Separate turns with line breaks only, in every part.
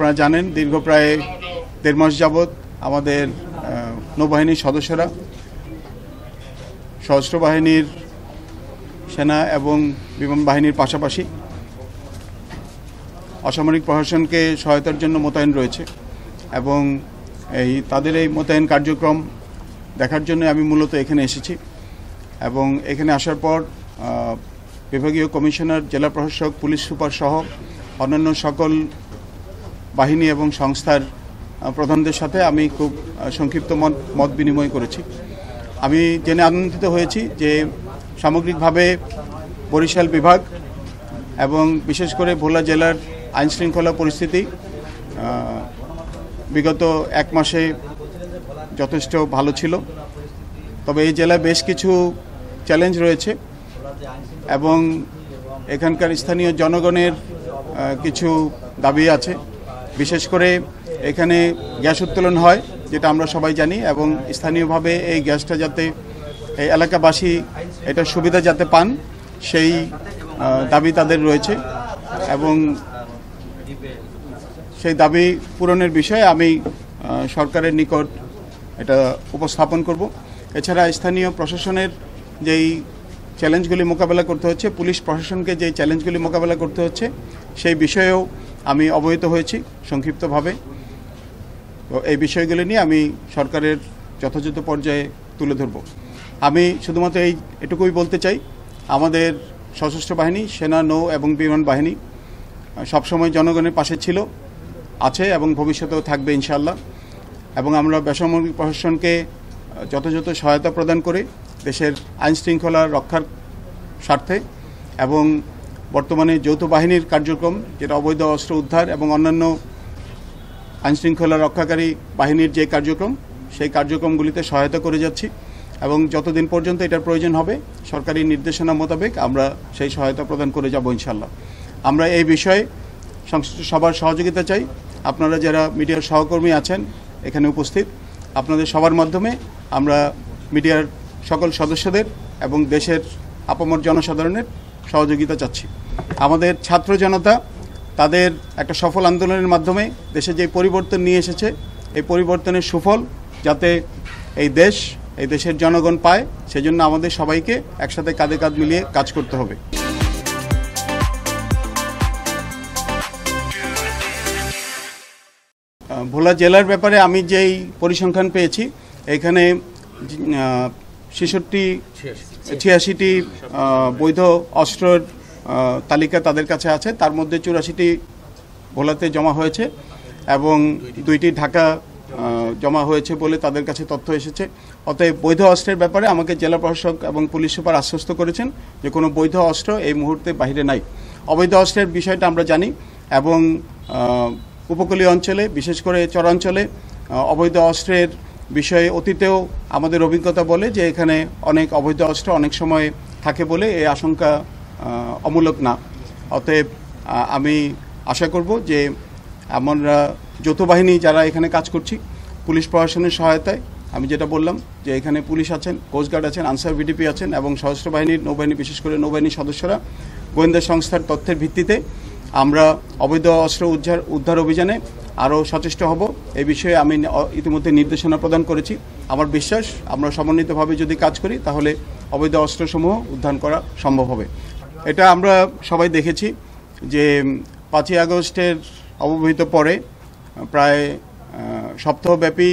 আপনারা জানেন দীর্ঘ প্রায় ১.৫ মাস যাবৎ আমাদের নৌবাহিনীর সদস্যরা সশস্ত্র বাহিনীর সেনা এবং বিমান বাহিনীর পাশাপাশি অসামরিক প্রশাসনকে সহায়তার জন্য মোতায়েন রয়েছে এবং তাদের এই মোতায়েন কার্যক্রম দেখার জন্য আমি মূলত এখানে এসেছি এবং এখানে আসার পর বিভাগীয় কমিশনার, জেলা প্রশাসক, পুলিশ সুপার সহ অন্যান্য সকল বাহিনী এবং সংস্থার প্রধানদের সাথে আমি খুব সংক্ষিপ্ত মত বিনিময় করেছি। আমি জেনে আনন্দিত হয়েছি যে সামগ্রিকভাবে বরিশাল বিভাগ এবং বিশেষ করে ভোলা জেলার আইনশৃঙ্খলা পরিস্থিতি বিগত ১ মাসে যথেষ্ট ভালো ছিল। তবে এই জেলায় বেশ কিছু চ্যালেঞ্জ রয়েছে এবং এখানকার স্থানীয় জনগণের কিছু দাবি আছে। বিশেষ করে এখানে গ্যাস উত্তোলন হয়, যেটা আমরা সবাই জানি, এবং স্থানীয়ভাবে এই গ্যাসটা যাতে এই এলাকাবাসী এটা সুবিধা যাতে পান সেই দাবি তাদের রয়েছে এবং সেই দাবি পূরণের বিষয়ে আমি সরকারের নিকট এটা উপস্থাপন করব। এছাড়া স্থানীয় প্রশাসনের যেই চ্যালেঞ্জগুলি মোকাবেলা করতে হচ্ছে, পুলিশ প্রশাসনকে যেই চ্যালেঞ্জগুলি মোকাবেলা করতে হচ্ছে সেই বিষয়েও আমি অবহিত হয়েছি সংক্ষিপ্তভাবে। তো এই বিষয়গুলি নিয়ে আমি সরকারের যথাযথ পর্যায়ে তুলে ধরব। আমি শুধুমাত্র এটুকুই বলতে চাই, আমাদের সশস্ত্র বাহিনী, সেনা, নৌ এবং বিমান বাহিনী সবসময় জনগণের পাশে ছিল, আছে এবং ভবিষ্যতেও থাকবে ইনশাআল্লাহ। এবং আমরা বেসামরিক প্রশাসনকে যথাযথ সহায়তা প্রদান করে দেশের আইনশৃঙ্খলা রক্ষার স্বার্থে এবং বর্তমানে যৌথ বাহিনীর কার্যক্রম, যেটা অবৈধ অস্ত্র উদ্ধার এবং অন্যান্য আইনশৃঙ্খলা রক্ষাকারী বাহিনীর যে কার্যক্রম, সেই কার্যক্রমগুলিতে সহায়তা করে যাচ্ছি এবং যতদিন পর্যন্ত এটার প্রয়োজন হবে সরকারি নির্দেশনা মোতাবেক আমরা সেই সহায়তা প্রদান করে যাব ইনশাআল্লাহ। আমরা এই বিষয়ে সংশ্লিষ্ট সবার সহযোগিতা চাই। আপনারা যারা মিডিয়ার সহকর্মী আছেন এখানে উপস্থিত, আপনাদের সবার মাধ্যমে আমরা মিডিয়ার সকল সদস্যদের এবং দেশের আপামর জনসাধারণের সহযোগিতা চাচ্ছি। আমাদের ছাত্র জনতা তাদের একটা সফল আন্দোলনের মাধ্যমে দেশে যে পরিবর্তন নিয়ে এসেছে, এই পরিবর্তনের সুফল যাতে এই দেশের জনগণ পায়, সেজন্য আমাদের সবাইকে একসাথে কাঁধে কাঁধ মিলিয়ে কাজ করতে হবে। ভোলা জেলার ব্যাপারে আমি যেই পরিসংখ্যান পেয়েছি, এখানে 86টি বৈধ অস্ত্রের তালিকা তাদের কাছে আছে। তার মধ্যে 84টি ভোলাতে জমা হয়েছে এবং 2টি ঢাকা জমা হয়েছে বলে তাদের কাছে তথ্য এসেছে। অতএব বৈধ অস্ত্রের ব্যাপারে আমাকে জেলা প্রশাসক এবং পুলিশ সুপার আশ্বস্ত করেছেন যে কোনো বৈধ অস্ত্র এই মুহূর্তে বাইরে নাই। অবৈধ অস্ত্রের বিষয়টা আমরা জানি এবং উপকূলীয় অঞ্চলে, বিশেষ করে চরাঞ্চলে অবৈধ অস্ত্রের বিষয়ে অতীতেও আমাদের অভিজ্ঞতা বলে যে এখানে অনেক অবৈধ অস্ত্র অনেক সময় থাকে বলে এই আশঙ্কা অমূলক না। অতএব আমি আশা করব যে আমরা যৌথ বাহিনী যারা এখানে কাজ করছি, পুলিশ প্রশাসনের সহায়তায়, আমি যেটা বললাম যে এখানে পুলিশ আছেন, কোস্টগার্ড আছেন, আনসার ভিডিপি আছেন এবং সশস্ত্র বাহিনীর নৌবাহিনী, বিশেষ করে নৌবাহিনীর সদস্যরা গোয়েন্দা সংস্থার তথ্যের ভিত্তিতে আমরা অবৈধ অস্ত্র উদ্ধার অভিযানে আরও সচেষ্ট হব। এই বিষয়ে আমি ইতিমধ্যে নির্দেশনা প্রদান করেছি। আমার বিশ্বাস আমরা সমন্বিতভাবে যদি কাজ করি তাহলে অবৈধ অস্ত্রসমূহ উদ্ধার করা সম্ভব হবে। এটা আমরা সবাই দেখেছি যে 5ই আগস্টের অব্যবহিত পরে প্রায় সপ্তাহব্যাপী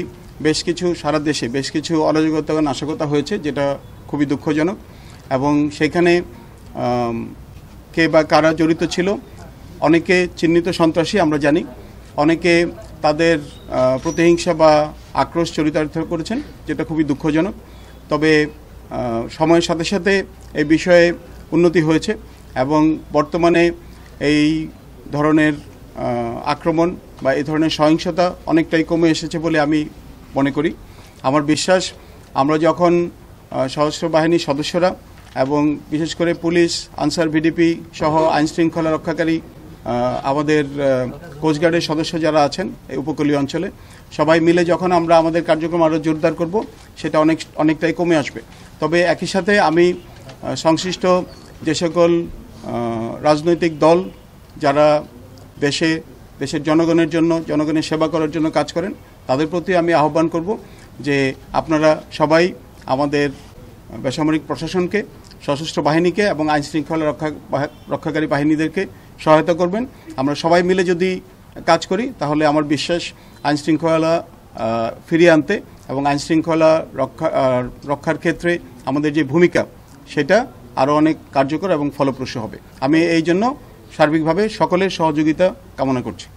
সারা দেশে বেশ কিছু অরাজকতা ও নাশকতা হয়েছে, যেটা খুবই দুঃখজনক এবং সেখানে কে বা কারা জড়িত ছিল, অনেকে চিহ্নিত সন্ত্রাসী আমরা জানি, অনেকে তাদের প্রতিহিংসা বা আক্রোশ চরিতার্থ করেছেন, যেটা খুবই দুঃখজনক। তবে সময়ের সাথে সাথে এই বিষয়ে উন্নতি হয়েছে এবং বর্তমানে এই ধরনের আক্রমণ বা এই ধরনের সহিংসতা অনেকটাই কমে এসেছে বলে আমি মনে করি। আমার বিশ্বাস আমরা যখন সশস্ত্র বাহিনীর সদস্যরা এবং বিশেষ করে পুলিশ, আনসার ভিডিপি সহ আইনশৃঙ্খলা রক্ষাকারী আমাদের কোস্টগার্ডের সদস্য যারা আছেন এই উপকূলীয় অঞ্চলে, সবাই মিলে যখন আমরা আমাদের কার্যক্রম আরও জোরদার করব, সেটা অনেকটাই কমে আসবে। তবে একই সাথে আমি সংশ্লিষ্ট যে সকল রাজনৈতিক দল যারা দেশে দেশের জনগণের জন্য, জনগণের সেবা করার জন্য কাজ করেন, তাদের প্রতি আমি আহ্বান করব যে আপনারা সবাই আমাদের বেসামরিক প্রশাসনকে, সশস্ত্র বাহিনীকে এবং আইনশৃঙ্খলা রক্ষাকারী বাহিনীদেরকে সহায়তা করবেন। আমরা সবাই মিলে যদি কাজ করি তাহলে আমার বিশ্বাস আইনশৃঙ্খলা ফিরিয়ে আনতে এবং আইনশৃঙ্খলা রক্ষার ক্ষেত্রে আমাদের যে ভূমিকা সেটা আরও অনেক কার্যকর এবং ফলপ্রসূ হবে। আমি এই জন্য সার্বিকভাবে সকলের সহযোগিতা কামনা করছি।